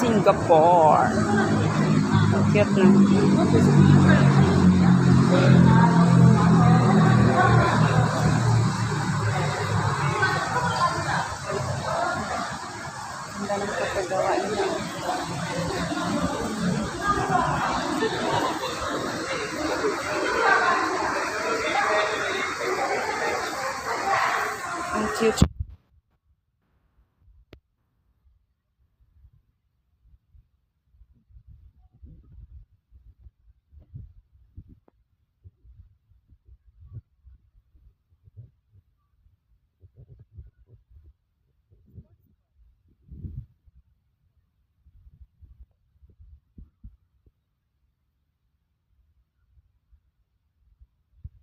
Singapore. Cute na. Ganda ng pagkagawa nila. Ang cute.